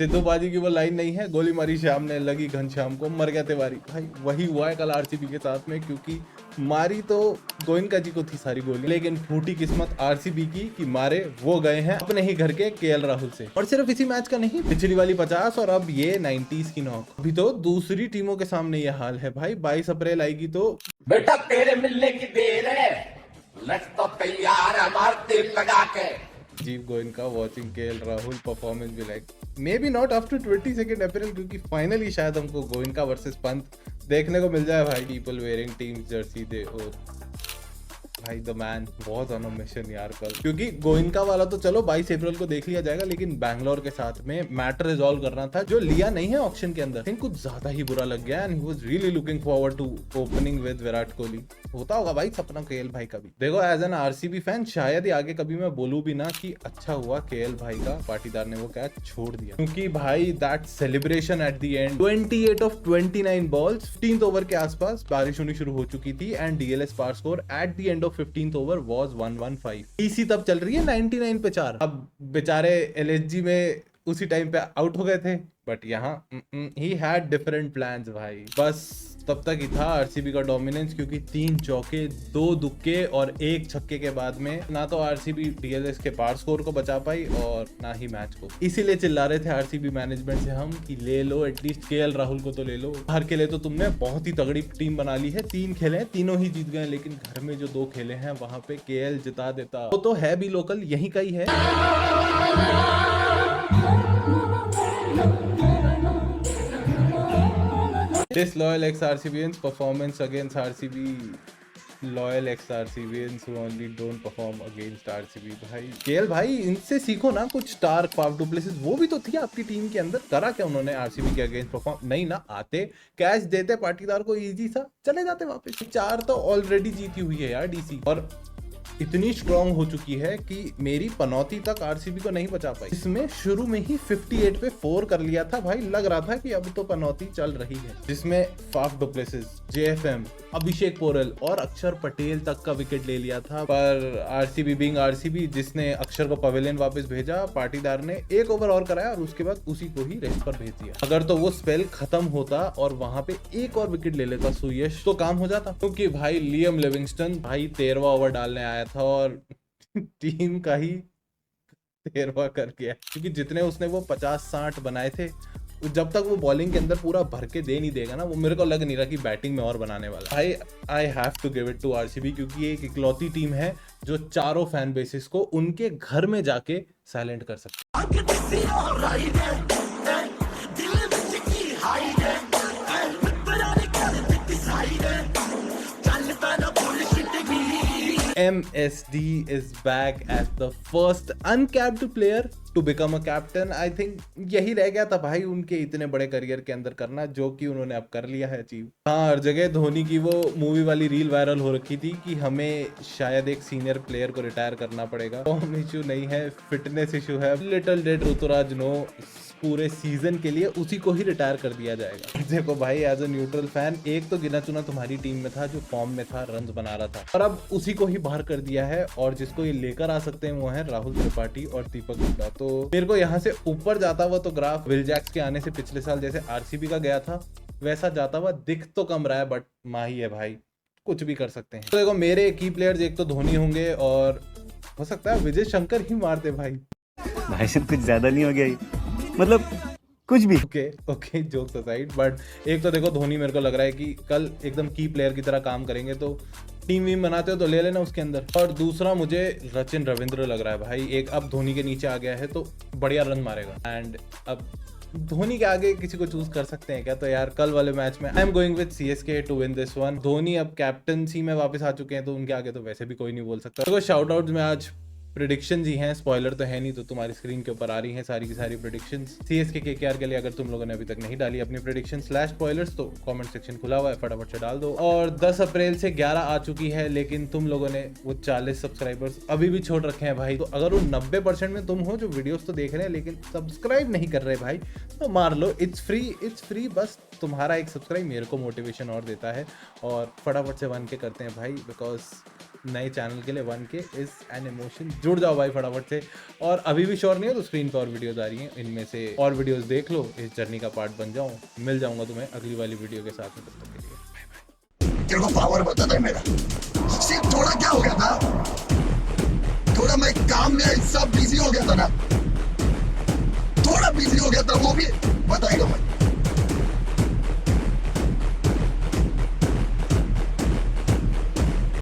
सिद्धू बाजी की वो लाइन नहीं है, गोली मारी शाम ने लगी घनश्याम को मर गया तिवारी। भाई वही हुआ है कल आरसीबी के साथ में, क्योंकि मारी तो गोइनका जी को थी सारी गोली, लेकिन फूटी किस्मत आरसीबी की कि मारे वो गए हैं अपने ही घर के केएल राहुल से। और सिर्फ इसी मैच का नहीं, पिछली वाली 50 और अब ये 90s की नॉक। अभी तो दूसरी टीमों के सामने ये हाल है भाई। 22 अप्रैल आएगी तो बेटा तेरे मिलने की देर है, लट तो तैयार है, मार तेल लगा के। Jeev Goenka watching KL Rahul performance भी like may be not after 22 April, क्योंकि फाइनली शायद हमको गोइनका वर्सेस पंत देखने को मिल जाए भाई। पीपल वेयरिंग टीम जर्सी दे और भाई द मैन बहुत ऑन अ मिशन यार कल, क्योंकि गोइनका वाला तो चलो 22 अप्रैल को देख लिया जाएगा, लेकिन बैंगलोर के साथ में मैटर रिजॉल्व करना था जो लिया नहीं है ऑक्शन के अंदर। कुछ ज्यादा ही बुरा लग गया and he was really looking forward to opening with Virat Kohli. होता होगा भाई सपना केएल भाई का भी। देखो एज एन आरसीबी फैन शायद ही आगे कभी मैं बोलूं भी ना कि अच्छा हुआ केएल भाई का पाटीदार ने वो कैच छोड़ दिया, क्योंकि भाई that celebration at the end 28 of 29 balls 15th over के आसपास बारिश होनी शुरू हो चुकी थी एंड DLS par score at the end of 15th over was 115। DC तब चल रही है 99 पे 4। अब बेचारे एलएसजी में उसी टाइम पे आउट हो गए थे, बट यहाँ ही हैड डिफरेंट प्लान्स भाई। बस तब तक ही था आरसीबी का डोमिनेंस, क्योंकि 3 चौके 2 दुक्के और 1 छक्के के बाद में ना तो आरसीबी डीएलएस के पार स्कोर को बचा पाई और ना ही मैच को। इसीलिए चिल्ला रहे थे आरसीबी मैनेजमेंट से हम कि ले लो एटलीस्ट केएल राहुल को तो ले लो। बाहर के लिए तो तुमने बहुत ही तगड़ी टीम बना ली है, 3 खेले हैं तीनों ही जीत गए, लेकिन घर में जो 2 खेले हैं वहां पे केएल जिता देता। वो तो है भी लोकल, यहीं का ही है। Disloyal ex-RCBians performance against RCB. Loyal ex-RCBians who only don't perform against RCB। भाई केएल भाई इनसे सीखो ना कुछ। स्टार्क, फाफ डु प्लेसिस वो भी तो थी आपकी टीम के अंदर, करा क्या उन्होंने आरसीबी के अगेंस्ट परफॉर्म? नहीं ना, आते कैच देते पाटीदार को इजी सा, चले जाते वापस। 4 तो ऑलरेडी जीती हुई है यार डीसी, और इतनी स्ट्रांग हो चुकी है कि मेरी पनौती तक आरसीबी को नहीं बचा पाई। इसमें शुरू में ही 58 पे 4 कर लिया था भाई, लग रहा था कि अब तो पनौती चल रही है, जिसमें फाफ डु प्लेसिस, जेएफएम, अभिषेक पोरल और अक्षर पटेल तक का विकेट ले लिया था। पर आरसीबी बीइंग आरसीबी, जिसने अक्षर को पवेलियन वापस भेजा, पाटीदार ने 1 ओवर और कराया और उसके बाद उसी को ही रेस्ट पर भेज दिया। अगर तो वो स्पेल खत्म होता और वहां पे 1 और विकेट ले लेता सुयश तो काम हो जाता, क्योंकि भाई लियम लिविंगस्टन भाई 13वां ओवर डालने आया था और टीम का ही 13वां कर गया, क्योंकि जितने उसने वो 50-60 बनाए थे, जब तक वो बॉलिंग के अंदर पूरा भर के दे नहीं देगा ना, वो मेरे को लग नहीं रहा कि बैटिंग में और बनाने वाला। भाई I have to give it to RCB, क्योंकि ये एक इकलौती टीम है जो चारों फैन बेसिस को उनके घर में जाके साइलेंट कर सकते MSD is back as the first uncapped player to become a captain। I think यही रह गया था भाई उनके इतने बड़े करियर के अंदर करना, जो कि उन्होंने अब कर लिया है अचीव। हाँ, हर जगह धोनी की वो मूवी वाली रील वायरल हो रखी थी कि हमें शायद एक सीनियर प्लेयर को रिटायर करना पड़ेगा। फॉर्म इशू नहीं है, फिटनेस इशू है। लिटिल डिड ऋतुराज नो, पूरे सीजन के लिए उसी को ही रिटायर कर दिया जाएगा। देखो भाई एज अ न्यूट्रल फैन, एक तो गिना चुना तुम्हारी टीम में था जो फॉर्म में था, रन्स बना रहा था, और अब उसी को ही बाहर कर दिया है, और जिसको ये लेकर आ सकते हैं वो है राहुल त्रिपाठी और दीपक हुड्डा। तो मेरे को यहाँ से ऊपर जाता हुआ तो ग्राफ विल जैक्स के आने से पिछले साल जैसे आरसीबी का गया था वैसा जाता हुआ दिख तो कम रहा है, बट माही है भाई, कुछ भी कर सकते हैं। तो देखो मेरे की प्लेयर्स एक तो धोनी होंगे, और हो सकता है विजय शंकर ही मारते भाई भाई कुछ ज्यादा नहीं हो गया, मतलब कुछ भी। ओके जोक्स असाइड, बट एक तो देखो धोनी मेरे को लग रहा है कि कल एकदम की प्लेयर की तरह काम करेंगे, तो टीम वीम बनाते हो तो ले लेना उसके अंदर। और दूसरा मुझे रचिन रविंद्र लग रहा है भाई, एक अब धोनी के नीचे आ गया है तो बढ़िया रन मारेगा। एंड अब धोनी के आगे किसी को चूज कर सकते हैं क्या? तो यार कल वाले मैच में I am going with CSK to win this one. Dhoni अब कैप्टनसी में वापस आ चुके हैं, तो उनके आगे तो वैसे भी कोई नहीं बोल सकता। देखो शाउट आउट में आज प्रेडिक्शंस ही हैं, स्पॉइलर तो है नहीं, तो तुम्हारी स्क्रीन के ऊपर आ रही हैं सारी की सारी प्रेडिक्शंस। सीएसके केकेआर के लिए अगर तुम लोगों ने अभी तक नहीं डाली अपनी प्रेडिक्शन स्लैश स्पॉयलर्स, तो कमेंट सेक्शन खुला हुआ है, फटाफट से डाल दो। और 10 अप्रैल से 11 आ चुकी है, लेकिन तुम लोगों ने वो 40 सब्सक्राइबर्स अभी भी छोड़ रखे हैं भाई। तो अगर वो 90% में तुम हो जो वीडियोस तो देख रहे हैं लेकिन सब्सक्राइब नहीं कर रहे भाई, तो मार लो, इट्स फ्री। बस तुम्हारा एक सब्सक्राइब मेरे को मोटिवेशन और देता है, और फटाफट से 1K करते हैं भाई, बिकॉज नए चैनल के लिए 1K इज एन इमोशन। जुड़ जाओ भाई फटाफट से, और अभी भी श्योर नहीं हो तो स्क्रीन पे और वीडियोस आ रही हैं, इनमें से और वीडियोस देख लो, इस जर्नी का पार्ट बन जाओ। मिल जाऊंगा तुम्हें अगली वाली वीडियो के साथ में, तब तक के लिए बाय बाय। तेरे को पावर बता था मेरा, सिर्फ थोड़ा क्या हो गया था, थोड़ा मैं काम में सब बिजी हो गया था ना, थोड़ा बिजी हो गया था, वो भी बताएगा मैं।